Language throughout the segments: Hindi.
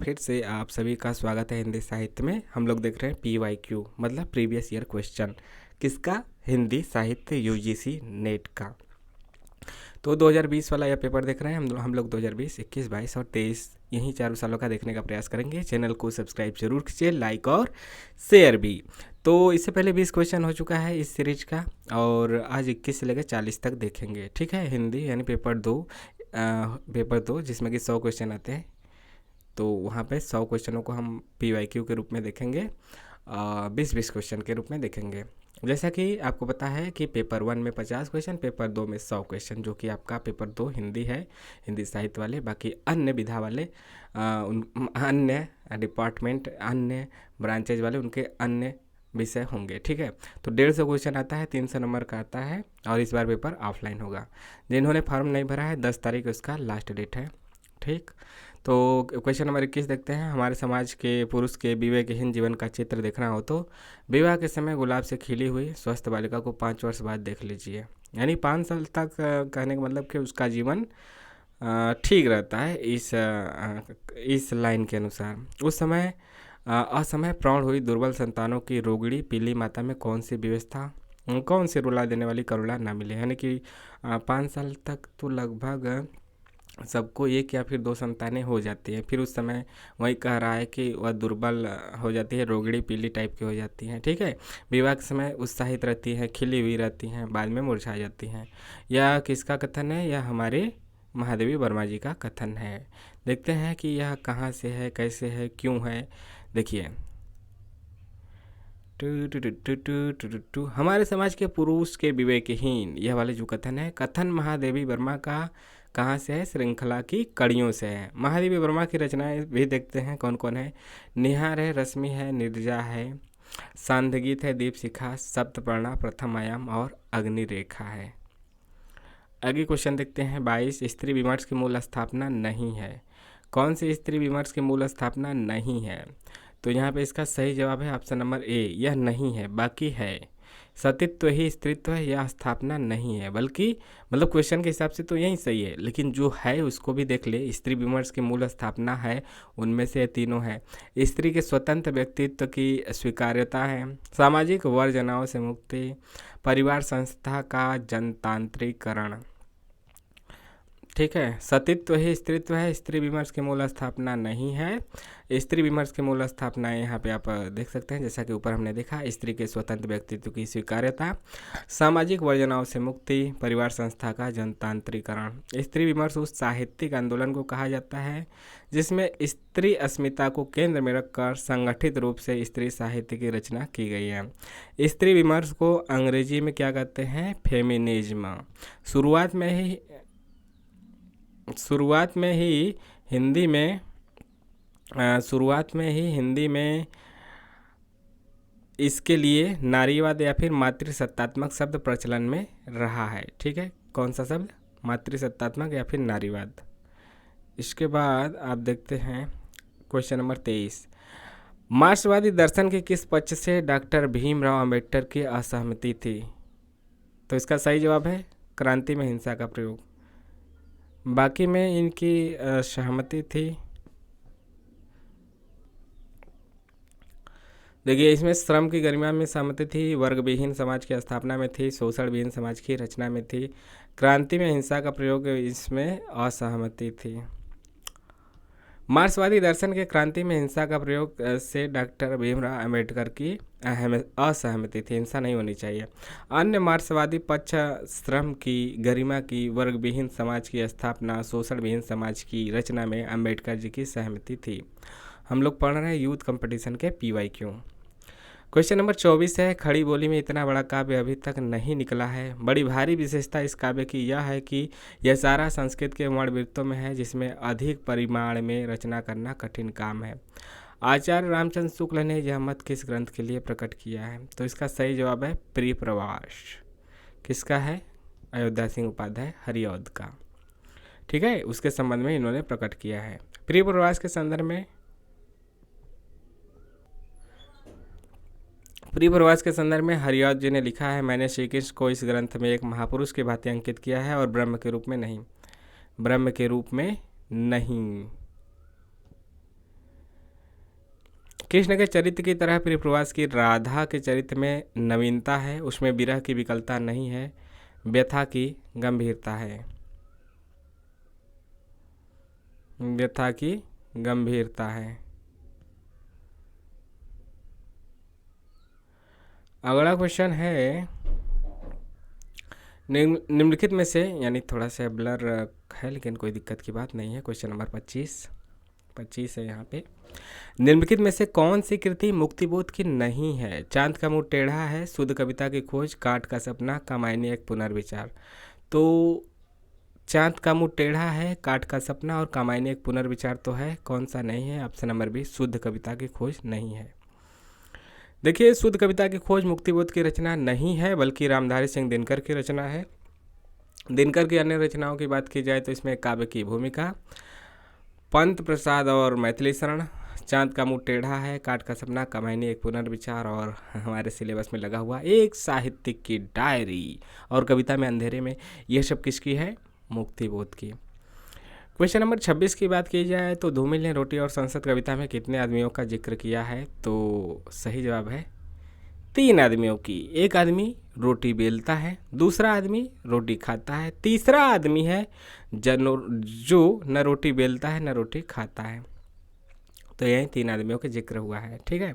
फिर से आप सभी का स्वागत है हिंदी साहित्य में। हम लोग देख रहे हैं PYQ मतलब प्रीवियस ईयर क्वेश्चन, किसका? हिंदी साहित्य UGC नेट का। तो 2020 वाला यह पेपर देख रहे हैं हम लोग 2020, 21, 22 और 23 यही चारों सालों का देखने का प्रयास करेंगे। चैनल को सब्सक्राइब जरूर कीजिए, लाइक और शेयर भी। तो इससे पहले 20 क्वेश्चन हो चुका है इस सीरीज का और आज 21 से लेकर 40 तक देखेंगे। ठीक है, हिंदी यानी पेपर दो जिसमें कि 100 क्वेश्चन आते हैं। तो वहाँ पे 100 क्वेश्चनों को हम PYQ के रूप में देखेंगे, 20-20 क्वेश्चन के रूप में देखेंगे। जैसा कि आपको पता है कि पेपर 1 में 50 क्वेश्चन, पेपर 2 में 100 क्वेश्चन, जो कि आपका पेपर 2 हिंदी है, हिंदी साहित्य वाले। बाकी अन्य विधा वाले, अन्य डिपार्टमेंट, अन्य ब्रांचेज वाले, उनके अन्य विषय होंगे। ठीक है, तो 150 क्वेश्चन आता है, 300 नंबर का आता है और इस बार पेपर ऑफलाइन होगा। जिन्होंने फॉर्म नहीं भरा है 10 तारीख उसका लास्ट डेट है। ठीक, तो क्वेश्चन नंबर 21 देखते हैं। हमारे समाज के पुरुष के विवेकहीन जीवन का चित्र देखना हो तो विवाह के समय गुलाब से खिली हुई स्वस्थ बालिका को 5 वर्ष बाद देख लीजिए। यानी 5 साल तक कहने का मतलब कि उसका जीवन ठीक रहता है इस लाइन के अनुसार। उस समय असमय प्रौढ़ हुई दुर्बल संतानों की रोगिणी पीली माता में कौन सी रुला देने वाली करुणा ना मिले। यानी कि 5 साल तक तो लगभग सबको 1 या फिर 2 संतानें हो जाती हैं। फिर उस समय वही कह रहा है कि वह दुर्बल हो जाती है, रोगड़ी पीली टाइप की हो जाती हैं। ठीक है, विवाह के समय उत्साहित रहती हैं, खिली हुई रहती हैं, बाद में मुरझा जाती हैं। यह किसका कथन है? यह हमारे महादेवी वर्मा जी का कथन है। देखते हैं कि यह कहाँ से है, कैसे है, क्यों है। देखिए, हमारे समाज के पुरुष के विवेकहीन, यह वाले जो कथन है, कथन महादेवी वर्मा का कहाँ से है? श्रृंखला की कड़ियों से है। महादेवी वर्मा की रचनाएं भी देखते हैं कौन कौन है। निहार है, रश्मि है, निर्जा है, सांध्यगीत है, दीपशिखा, सप्तपर्णा, प्रथम आयाम और अग्नि रेखा है। अगले क्वेश्चन देखते हैं 22। स्त्री विमर्श की मूल स्थापना नहीं है। कौन सी स्त्री विमर्श की मूल स्थापना नहीं है? तो यहाँ पे इसका सही जवाब है ऑप्शन नंबर ए, यह नहीं है। बाकी है सतीत्व ही स्त्रीत्व है, यह स्थापना नहीं है। बल्कि मतलब क्वेश्चन के हिसाब से तो यही सही है, लेकिन जो है उसको भी देख ले। स्त्री विमर्श की मूल स्थापना है, उनमें से तीनों है। स्त्री के स्वतंत्र व्यक्तित्व की स्वीकार्यता है, सामाजिक वर्जनाओं से मुक्ति, परिवार संस्था का जनतांत्रिकरण। ठीक है, सतीत्व ही स्त्रीत्व है, स्त्री विमर्श की मूल स्थापना नहीं है। स्त्री विमर्श की मूल स्थापना यहाँ पे आप देख सकते हैं, जैसा कि ऊपर हमने देखा, स्त्री के स्वतंत्र व्यक्तित्व की स्वीकार्यता, सामाजिक वर्जनाओं से मुक्ति, परिवार संस्था का जनतांत्रिकरण। स्त्री विमर्श उस साहित्यिक आंदोलन को कहा जाता है जिसमें स्त्री अस्मिता को केंद्र में रखकर संगठित रूप से स्त्री साहित्य की रचना की गई है। स्त्री विमर्श को अंग्रेजी में क्या कहते हैं? फेमिनिज्म। शुरुआत में ही हिंदी में इसके लिए नारीवाद या फिर मातृसत्तात्मक शब्द प्रचलन में रहा है। ठीक है, कौन सा शब्द? मातृसत्तात्मक या फिर नारीवाद। इसके बाद आप देखते हैं क्वेश्चन नंबर 23। मार्क्सवादी दर्शन के किस पक्ष से डॉक्टर भीमराव अंबेडकर की असहमति थी? तो इसका सही जवाब है क्रांति में हिंसा का प्रयोग। बाकी में इनकी सहमति थी। देखिए, इसमें श्रम की गरिमा में सहमति थी, वर्ग विहीन समाज की स्थापना में थी, शोषण विहीन समाज की रचना में थी, क्रांति में हिंसा का प्रयोग इसमें असहमति थी। मार्क्सवादी दर्शन के क्रांति में हिंसा का प्रयोग से डॉक्टर भीमराव अंबेडकर की असहमति थी, हिंसा नहीं होनी चाहिए। अन्य मार्क्सवादी पक्ष श्रम की गरिमा की, वर्ग विहीन समाज की स्थापना, शोषण विहीन समाज की रचना में अंबेडकर जी की सहमति थी। हम लोग पढ़ रहे हैं यूथ कंपटीशन के PYQ। क्वेश्चन नंबर 24 है। खड़ी बोली में इतना बड़ा काव्य अभी तक नहीं निकला है। बड़ी भारी विशेषता इस काव्य की यह है कि यह सारा संस्कृत के वर्णवृत्तों में है, जिसमें अधिक परिमाण में रचना करना कठिन काम है। आचार्य रामचंद्र शुक्ल ने यह मत किस ग्रंथ के लिए प्रकट किया है? तो इसका सही जवाब है प्रिय प्रवास। किसका है? अयोध्या सिंह उपाध्याय हरिऔध का। ठीक है, उसके संबंध में इन्होंने प्रकट किया है। प्रिय प्रवास के संदर्भ में हरिऔध जी ने लिखा है, मैंने श्री कृष्ण को इस ग्रंथ में एक महापुरुष की भांति अंकित किया है और ब्रह्म के रूप में नहीं। कृष्ण के चरित्र की तरह प्रियप्रवास की राधा के चरित्र में नवीनता है, उसमें विरह की विकलता नहीं है, व्यथा की गंभीरता है, व्यथा की गंभीरता है। अगला क्वेश्चन है, निम्नलिखित में से, यानी थोड़ा सा ब्लर है लेकिन कोई दिक्कत की बात नहीं है। क्वेश्चन नंबर 25 है यहाँ पे। निम्नलिखित में से कौन सी कृति मुक्तिबोध की नहीं है? चांद का मुंह टेढ़ा है, शुद्ध कविता की खोज, काट का सपना, कामायनी एक पुनर्विचार। तो चांद का मुंह टेढ़ा है, काट का सपना और कामायनी एक पुनर्विचार तो है, कौन सा नहीं है? ऑप्शन नंबर बी, शुद्ध कविता की खोज नहीं है। देखिए, शुद्ध कविता की खोज मुक्तिबोध की रचना नहीं है, बल्कि रामधारी सिंह दिनकर की रचना है। दिनकर की अन्य रचनाओं की बात की जाए तो इसमें काव्य की भूमिका, पंत प्रसाद और मैथिली शरण, चांद का मुंह टेढ़ा है, काट का सपना, कामायनी एक पुनर्विचार और हमारे सिलेबस में लगा हुआ एक साहित्यिक की डायरी और कविता में अंधेरे में, यह सब किसकी है? मुक्तिबोध की। क्वेश्चन नंबर 26 की बात की जाए तो धूमिल ने रोटी और संसद कविता में कितने आदमियों का जिक्र किया है? तो सही जवाब है 3 आदमियों की। एक आदमी रोटी बेलता है, दूसरा आदमी रोटी खाता है, तीसरा आदमी है जो न रोटी बेलता है न रोटी खाता है। तो यही 3 आदमियों का जिक्र हुआ है, ठीक है।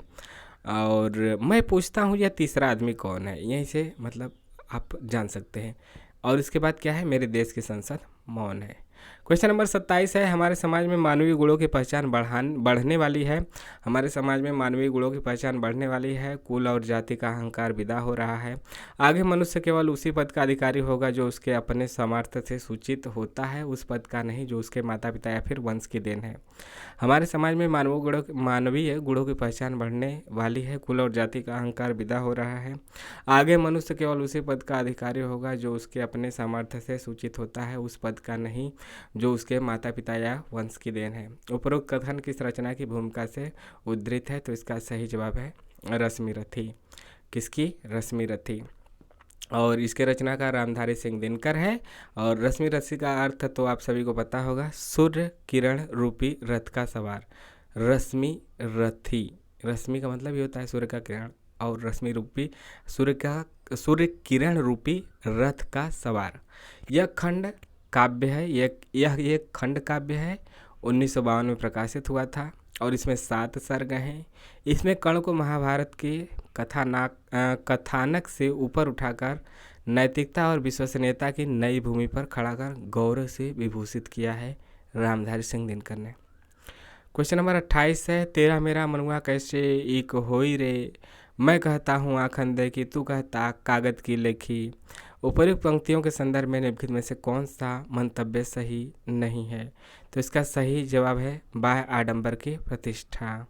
और मैं पूछता हूँ यह तीसरा आदमी कौन है, यहीं से मतलब आप जान सकते हैं। और इसके बाद क्या है? मेरे देश की संसद मौन है। क्वेश्चन नंबर 27 है, हमारे समाज में मानवीय गुणों की पहचान बढ़ने वाली है। हमारे समाज में मानवीय गुणों की पहचान बढ़ने वाली है, कुल और जाति का अहंकार विदा हो रहा है। आगे मनुष्य केवल उसी पद का अधिकारी होगा जो उसके अपने सामर्थ्य से सूचित होता है, उस पद का नहीं जो उसके माता पिता या फिर वंश की देन है। हमारे समाज में मानवीय गुणों की पहचान बढ़ने वाली है, कुल और जाति का अहंकार विदा हो रहा है। आगे मनुष्य केवल उसी पद का अधिकारी होगा जो उसके अपने सामर्थ्य से सूचित होता है, उस पद का नहीं जो उसके माता पिता या वंश की देन है। उपरोक्त कथन किस रचना की भूमिका से उद्धृत है? तो इसका सही जवाब है रश्मिरथी। किसकी? रश्मिरथी। और इसके रचनाकार रामधारी सिंह दिनकर है। और रश्मिरथी का अर्थ तो आप सभी को पता होगा, सूर्य किरण रूपी रथ का सवार। रश्मिरथी, रश्मि का मतलब ये होता है सूर्य का किरण, और रश्मि रूपी सूर्य किरण रूपी रथ का सवार। यह खंड काव्य है, यह एक खंड काव्य है, 1952 में प्रकाशित हुआ था और इसमें 7 सर्ग हैं। इसमें कर्ण को महाभारत के कथानक से ऊपर उठाकर नैतिकता और विश्वसनीयता की नई भूमि पर खड़ा कर गौरव से विभूषित किया है रामधारी सिंह दिनकर ने। क्वेश्चन नंबर 28 है, तेरा मेरा मनुआ कैसे एक होई रे, मैं कहता हूँ आखन दे की, तू कहता कागज की लेखी। उपयुक्त पंक्तियों के संदर्भ में निम्नलिखित में से कौन सा मंतव्य सही नहीं है? तो इसका सही जवाब है बाह्य आडंबर की प्रतिष्ठा।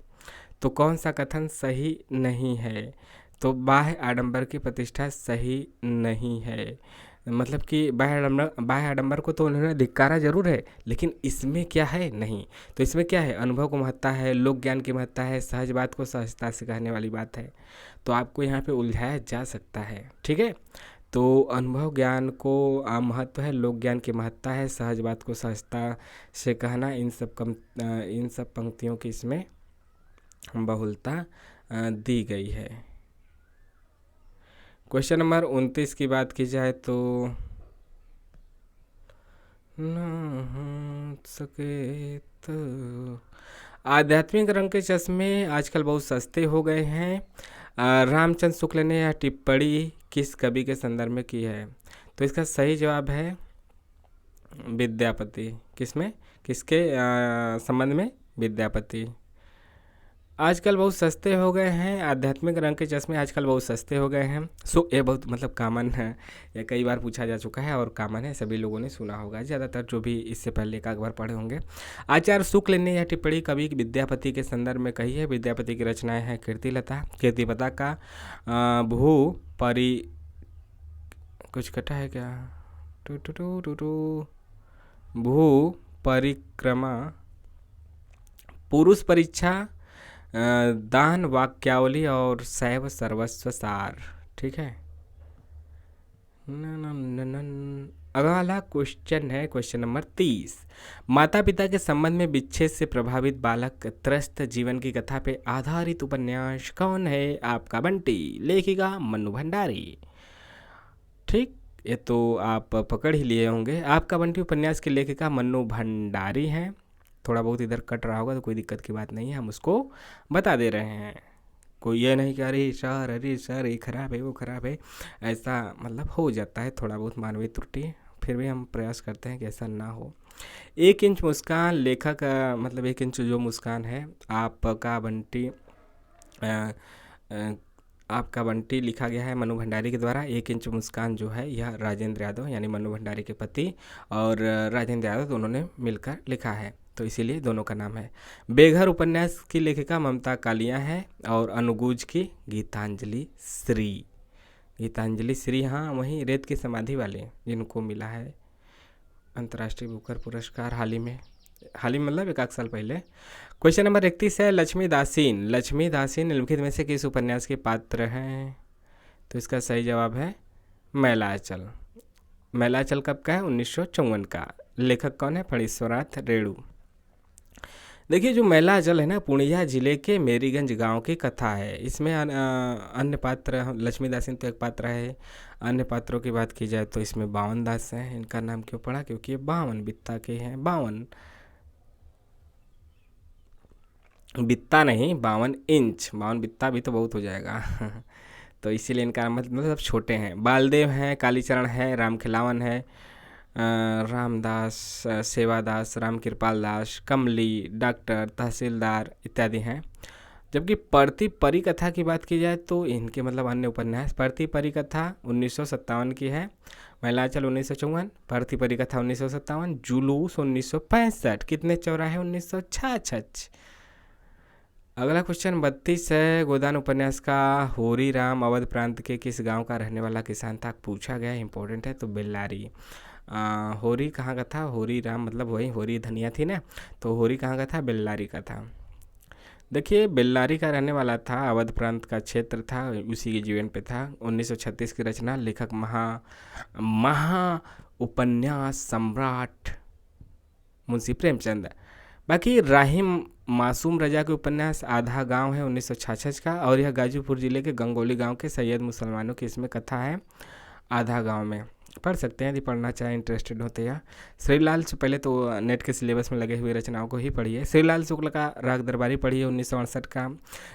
तो कौन सा कथन सही नहीं है? तो बाह्य आडंबर की प्रतिष्ठा सही नहीं है। मतलब कि बाह्य आडंबर को तो उन्होंने धिक्कारा जरूर है, लेकिन इसमें क्या है? नहीं। तो इसमें क्या है? अनुभव को महत्ता है, लोक ज्ञान की महत्ता है, सहज बात को सहजता से कहने वाली बात है। तो आपको यहाँ पे उलझाया जा सकता है, ठीक है। तो अनुभव ज्ञान को महत्व है, लोक ज्ञान की महत्ता है, सहज बात को सहजता से कहना, इन सब पंक्तियों की इसमें बहुलता दी गई है। क्वेश्चन नंबर 29 की बात की जाए तो न सके तो आध्यात्मिक रंग के चश्मे आजकल बहुत सस्ते हो गए हैं। रामचंद्र शुक्ल ने यह टिप्पणी किस कवि के संदर्भ में की है? तो इसका सही जवाब है विद्यापति। किसके संबंध में? विद्यापति। आजकल बहुत सस्ते हो गए हैं, आध्यात्मिक रंग के चश्मे आजकल बहुत सस्ते हो गए हैं। ये बहुत मतलब कॉमन है, ये कई बार पूछा जा चुका है और कॉमन है, सभी लोगों ने सुना होगा, ज़्यादातर जो भी इससे पहले एक बार पढ़े होंगे। आचार्य शुक्ल ने यह टिप्पणी कवि विद्यापति के संदर्भ में कही है। विद्यापति की रचनाएं हैं कीर्तिलता का भू परि कुछ कटा है क्या, भू परिक्रमा, पुरुष परीक्षा, दान वाक्यावली और शैव सर्वस्व सार, ठीक है। अगला क्वेश्चन है क्वेश्चन नंबर 30। माता पिता के संबंध में विच्छेद से प्रभावित बालक त्रस्त जीवन की कथा पे आधारित उपन्यास कौन है? आपका बंटी। लेखिका मन्नू भंडारी। ठीक, ये तो आप पकड़ ही लिए होंगे। आपका बंटी उपन्यास की लेखिका मन्नू भंडारी हैं। थोड़ा बहुत इधर कट रहा होगा तो कोई दिक्कत की बात नहीं है, हम उसको बता दे रहे हैं। कोई ये नहीं कि अरे सर ये खराब है वो खराब है, ऐसा मतलब हो जाता है थोड़ा बहुत मानवीय त्रुटि। फिर भी हम प्रयास करते हैं कि ऐसा ना हो। 1 इंच मुस्कान लेखक मतलब 1 इंच जो मुस्कान है आपका बंटी अ, अ, आपका बंटी लिखा गया है मनु भंडारी के द्वारा। 1 इंच मुस्कान जो है यह राजेंद्र यादव यानी मनु भंडारी के पति और राजेंद्र यादव दोनों ने मिलकर लिखा है, तो इसीलिए दोनों का नाम है। बेघर उपन्यास की लेखिका ममता कालिया है और अनुगूज की गीतांजलि श्री। गीतांजलि श्री, हाँ वहीं रेत की समाधि वाले जिनको मिला है अंतर्राष्ट्रीय बुकर पुरस्कार हाल ही में मतलब 1 साल पहले। क्वेश्चन नंबर 31 है लक्ष्मी दासीन। लक्ष्मी दासीन निम्नलिखित में से किस उपन्यास के पात्र हैं? तो इसका सही जवाब है मैलाचल। मैलाचल कब का है? 1954 का। लेखक कौन है? फणीश्वरनाथ रेणु। देखिए जो मैलाचल है ना, पूर्णिया जिले के मेरीगंज गांव की कथा है। इसमें अन्य पात्र, लक्ष्मी दासीन तो एक पात्र है, अन्य पात्रों की बात की जाए तो इसमें 52 दास हैं। इनका नाम क्यों पड़ा? क्योंकि ये 52 बित्ता के हैं। 52 बित्ता नहीं, 52 इंच। 52 बित्ता भी तो बहुत हो जाएगा तो इसीलिए इनका मतलब छोटे हैं। बालदेव हैं, कालीचरण है, राम खिलावन है, रामदास, सेवादास, राम कृपाल दास, कमली, डॉक्टर, तहसीलदार इत्यादि हैं। जबकि पढ़ती परी कथा की बात की जाए तो इनके मतलब अन्य उपन्यास, पढ़ती परी कथा 1957 की है, मैलाचल 1954, पढ़ती परी कथा 1957, जुलूस 1965, कितने चौराहे 1966। अगला क्वेश्चन 32 है गोदान उपन्यास का होरी राम अवध प्रांत के किस गांव का रहने वाला किसान था? पूछा गया, इंपॉर्टेंट है। तो बेल्लारी। होरी कहाँ का था? होरी राम मतलब वही होरी धनिया थी ना, तो होरी कहाँ का था? बेल्लारी का था। देखिए बेल्लारी का रहने वाला था, अवध प्रांत का क्षेत्र था, उसी के जीवन पे था। 1936 की रचना, लेखक महा उपन्यास सम्राट मुंशी प्रेमचंद। बाकी राहिम मासूम रजा के उपन्यास आधा गांव है 1966 का, और यह गाजीपुर जिले के गंगोली गांव के सैयद मुसलमानों की इसमें कथा है आधा गांव में। पढ़ सकते हैं यदि पढ़ना चाहें, इंटरेस्टेड होते या। श्रीलाल से पहले तो नेट के सिलेबस में लगे हुए रचनाओं को ही पढ़िए। श्रीलाल शुक्ल का राग दरबारी पढ़िए 1968 का।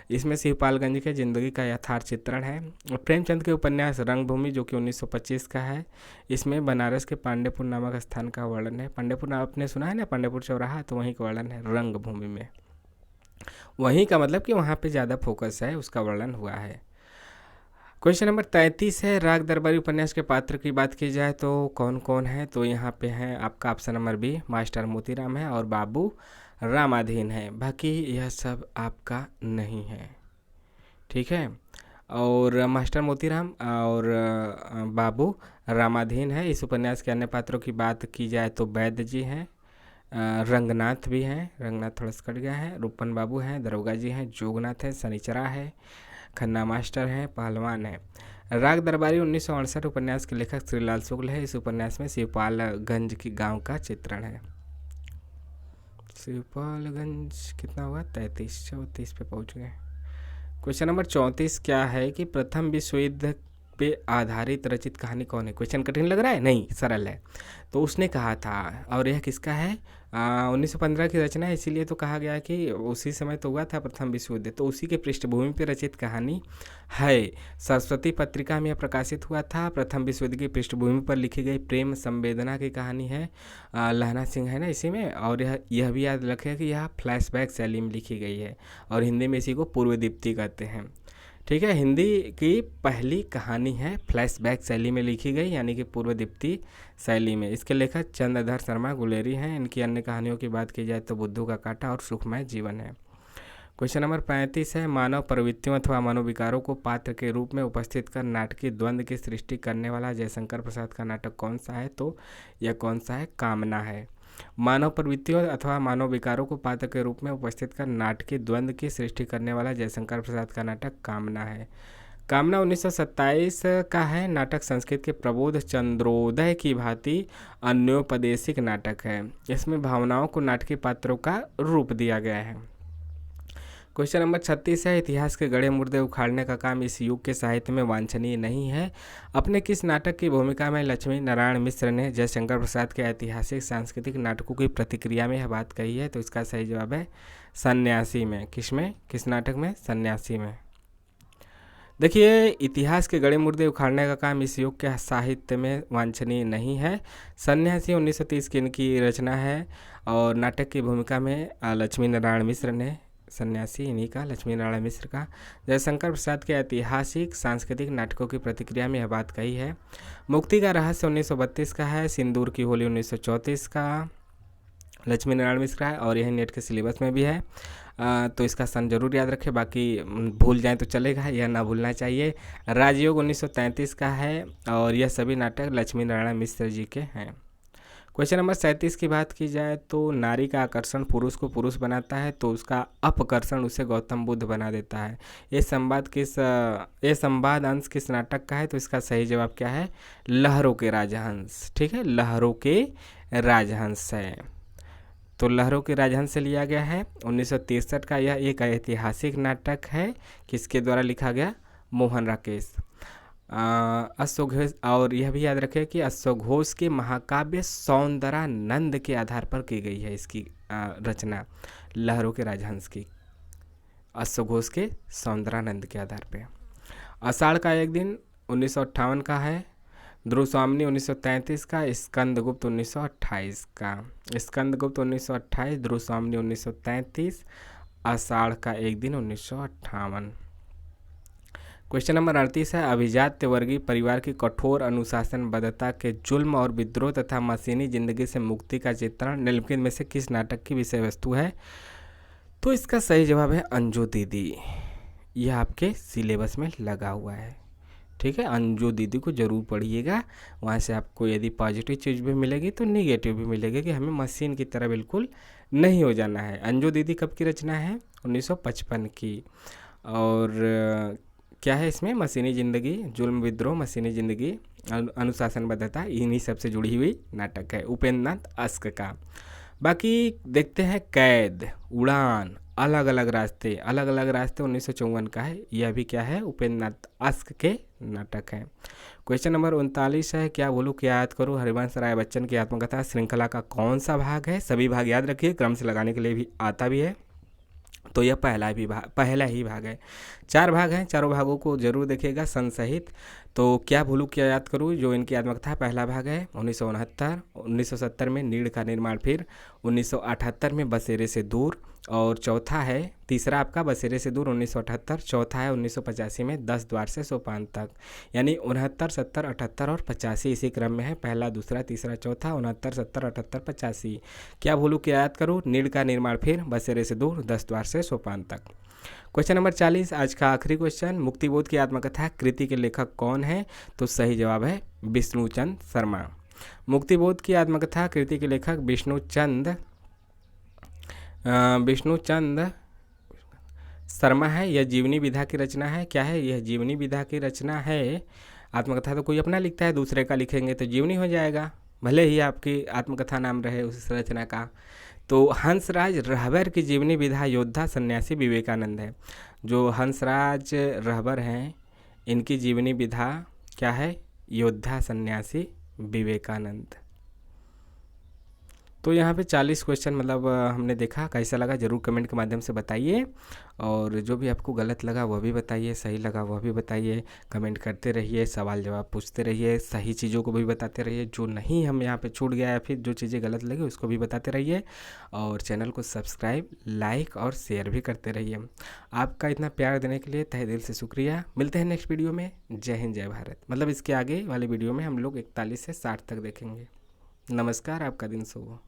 इसमें शिवपालगंज के जिंदगी का यथार्थ चित्रण है। प्रेमचंद के उपन्यास रंगभूमि जो कि 1925 का है, इसमें बनारस के पांडेपुर नामक स्थान का वर्णन है। पांडेपुर आपने सुना है ना, पांडेपुर चौराहा, तो वहीं का वर्णन है रंगभूमि में। वहीं का मतलब कि वहाँ पे ज़्यादा फोकस है, उसका वर्णन हुआ है। क्वेश्चन नंबर 33 है राग दरबारी उपन्यास के पात्र की बात की जाए तो कौन कौन है? तो यहाँ पे है आपका option number B, master Motiram है और बाबू रामाधीन है। बाकी यह सब आपका नहीं है, ठीक है। और मास्टर मोतीराम और बाबू रामाधीन है। इस उपन्यास के अन्य पात्रों की बात की जाए तो वैद्य जी हैं, रंगनाथ भी हैं, रंगनाथ थोड़ा सा कट गया है, रूपन बाबू हैं, दरोगा जी हैं, जोगनाथ है, शनिचरा है, खन्ना मास्टर हैं, पहलवान है। राग दरबारी 1968 उपन्यास के लेखक श्रीलाल शुक्ल है। इस उपन्यास में शिवपालगंज की गांव का चित्रण है। शिवपालगंज कितना हुआ? 33 पे पहुंच गए। क्वेश्चन नंबर 34 क्या है कि प्रथम विश्व युद्ध पे आधारित रचित कहानी कौन है? क्वेश्चन कठिन लग रहा है? नहीं, सरल है। तो उसने कहा था, और यह किसका है? 1915 की रचना है, इसीलिए तो कहा गया कि उसी समय तो हुआ था प्रथम विश्व युद्ध, तो उसी के पृष्ठभूमि पर रचित कहानी है। सरस्वती पत्रिका में यह प्रकाशित हुआ था। प्रथम विश्व युद्ध की पृष्ठभूमि पर लिखी गई प्रेम संवेदना की कहानी है। लहना सिंह है ना इसी में, और यह भी याद रखें कि यह फ्लैशबैक शैली में लिखी गई है, और हिंदी में इसी को पूर्व दीप्ति कहते हैं, ठीक है। हिंदी की पहली कहानी है, फ्लैशबैक शैली में लिखी गई, यानी कि पूर्व दीप्ति शैली में। इसके लेखक चंद्रधर शर्मा गुलेरी हैं। इनकी अन्य कहानियों की बात की जाए तो बुद्धू का कांटा और सुखमय जीवन है। क्वेश्चन नंबर 35 है मानव प्रवृत्तियों अथवा मानव विकारों को पात्र के रूप में उपस्थित कर नाटकीय द्वंद्व की सृष्टि करने वाला जयशंकर प्रसाद का नाटक कौन सा है? तो यह कौन सा है? कामना है। मानव प्रवृत्तियों अथवा मानव विकारों को पात्र के रूप में उपस्थित कर नाटकीय द्वंद्व की सृष्टि करने वाला जयशंकर प्रसाद का नाटक कामना है। कामना 1927 का है। नाटक संस्कृत के प्रबोध चंद्रोदय की भांति अन्योपदेशिक नाटक है। इसमें भावनाओं को नाटकीय पात्रों का रूप दिया गया है। क्वेश्चन नंबर 36 है। इतिहास के गड़े मुर्दे उखाड़ने का काम इस युग के साहित्य में वांछनीय नहीं है। अपने किस नाटक की भूमिका में लक्ष्मी नारायण मिश्र ने जयशंकर प्रसाद के ऐतिहासिक सांस्कृतिक नाटकों की प्रतिक्रिया में यह बात कही है? तो इसका सही जवाब है सन्यासी में। किसमें? किस नाटक में? सन्यासी में। देखिए, इतिहास के गड़े मुर्दे उखाड़ने का काम इस युग के साहित्य में वांछनीय नहीं है। सन्यासी 1930 की इनकी रचना है और नाटक की भूमिका में लक्ष्मी नारायण मिश्र ने, सन्यासी इन्हीं का, लक्ष्मी नारायण मिश्र का, जयशंकर प्रसाद के ऐतिहासिक सांस्कृतिक नाटकों की प्रतिक्रिया में यह बात कही है। मुक्ति का रहस्य 1932 का है। सिंदूर की होली 1934 का लक्ष्मी नारायण मिश्र है और यह नेट के सिलेबस में भी है। तो इसका सन जरूर याद रखें, बाकी भूल जाएं तो चलेगा, यह ना भूलना चाहिए। राजयोग 1933 का है और यह सभी नाटक लक्ष्मी नारायण मिश्र जी के हैं। क्वेश्चन नंबर 37 की बात की जाए तो नारी का आकर्षण पुरुष को पुरुष बनाता है तो उसका अपकर्षण उसे गौतम बुद्ध बना देता है। ये संवाद अंश किस नाटक का है? तो इसका सही जवाब क्या है? लहरों के राजहंस। ठीक है, लहरों के राजहंस है। तो लहरों के राजहंस से लिया गया है। 1963 का यह एक ऐतिहासिक नाटक है। किसके द्वारा लिखा गया? मोहन राकेश। अश्वघोष, और यह भी याद रखें कि अश्वघोष के महाकाव्य सौंदरानंद के आधार पर की गई है इसकी रचना, लहरों के राजहंस की, अश्वघोष के सौंदरानंद के आधार पर। आषाढ़ का एक दिन 1958 का है। ध्रुव स्वामिनी 1933 का। स्कंदगुप्त 1928 का। स्कंदगुप्त 1928, ध्रुव स्वामिनी 1933, आषाढ़ का एक दिन 1958। क्वेश्चन नंबर 38 है। अभिजात्य वर्गीय परिवार की कठोर अनुशासनबद्धता के जुल्म और विद्रोह तथा मशीनी जिंदगी से मुक्ति का चित्रण निम्नलिखित में से किस नाटक की विषय वस्तु है? तो इसका सही जवाब है अंजू दीदी। यह आपके सिलेबस में लगा हुआ है। ठीक है, अंजू दीदी को जरूर पढ़िएगा। वहाँ से आपको यदि पॉजिटिव चीज़ भी मिलेगी तो निगेटिव भी मिलेगी कि हमें मशीन की तरह बिल्कुल नहीं हो जाना है। अंजू दीदी कब की रचना है? 1955 की। और क्या है इसमें? मशीनी जिंदगी, जुल्म विद्रोह, मशीनी जिंदगी, अनुशासनबद्धता, इन्हीं सब से जुड़ी हुई नाटक है, उपेंद्र नाथ अस्क का। बाकी देखते हैं कैद, उड़ान, अलग अलग रास्ते 1954 का है। यह भी क्या है? उपेंद्र नाथ अस्क के नाटक है। क्वेश्चन नंबर 39 है। क्या बोलूं क्या याद करूं हरिवंश राय बच्चन की आत्मकथा श्रृंखला का कौन सा भाग है? सभी भाग याद रखिए, क्रम से लगाने के लिए भी आता भी है। तो यह पहला ही भाग है। 4 भाग हैं, चारों भागों को जरूर देखिएगा सन सहित। तो क्या भूलूं क्या याद करूं जो इनकी आत्मकथा पहला भाग है 1969, 1970 में नीड़ का निर्माण, फिर 1978 में बसेरे से दूर, और चौथा है, तीसरा आपका बसेरे से दूर 1978, चौथा है 1985 में 10 द्वार से सोपान तक। यानी 69, 70, 78 और 85 इसी क्रम में है, पहला, दूसरा, तीसरा, चौथा, 69, 70, 78, 85। क्या भूलूं क्या याद करूं? नीड़ का निर्माण, फिर बसेरे से दूर, 10 द्वार से सोपान तक। क्वेश्चन नंबर 40 आज का आखिरी क्वेश्चन। मुक्तिबोध की आत्मकथा कृति के लेखक कौन है? तो सही जवाब है विष्णुचंद शर्मा। मुक्तिबोध की आत्मकथा कृति के लेखक विष्णुचंद शर्मा है। यह जीवनी विधा की रचना है। क्या है? यह जीवनी विधा की रचना है। आत्मकथा तो कोई अपना लिखता है, दूसरे का लिखेंगे तो जीवनी हो जाएगा, भले ही आपकी आत्मकथा नाम रहे उस रचना का। तो हंसराज रहबर की जीवनी विधा योद्धा सन्यासी विवेकानंद है। जो हंसराज रहबर हैं इनकी जीवनी विधा क्या है? योद्धा सन्यासी विवेकानंद। तो यहाँ पे 40 क्वेश्चन मतलब हमने देखा, कैसा लगा जरूर कमेंट के माध्यम से बताइए। और जो भी आपको गलत लगा वह भी बताइए, सही लगा वह भी बताइए। कमेंट करते रहिए, सवाल जवाब पूछते रहिए, सही चीज़ों को भी बताते रहिए, जो नहीं हम यहाँ पे छूट गया या फिर जो चीज़ें गलत लगी उसको भी बताते रहिए। और चैनल को सब्सक्राइब, लाइक और शेयर भी करते रहिए। आपका इतना प्यार देने के लिए तहे दिल से शुक्रिया। मिलते हैं नेक्स्ट वीडियो में। जय हिंद, जय भारत। मतलब इसके आगे वाले वीडियो में हम लोग 41 से 60 तक देखेंगे। नमस्कार, आपका दिन शुभ हो।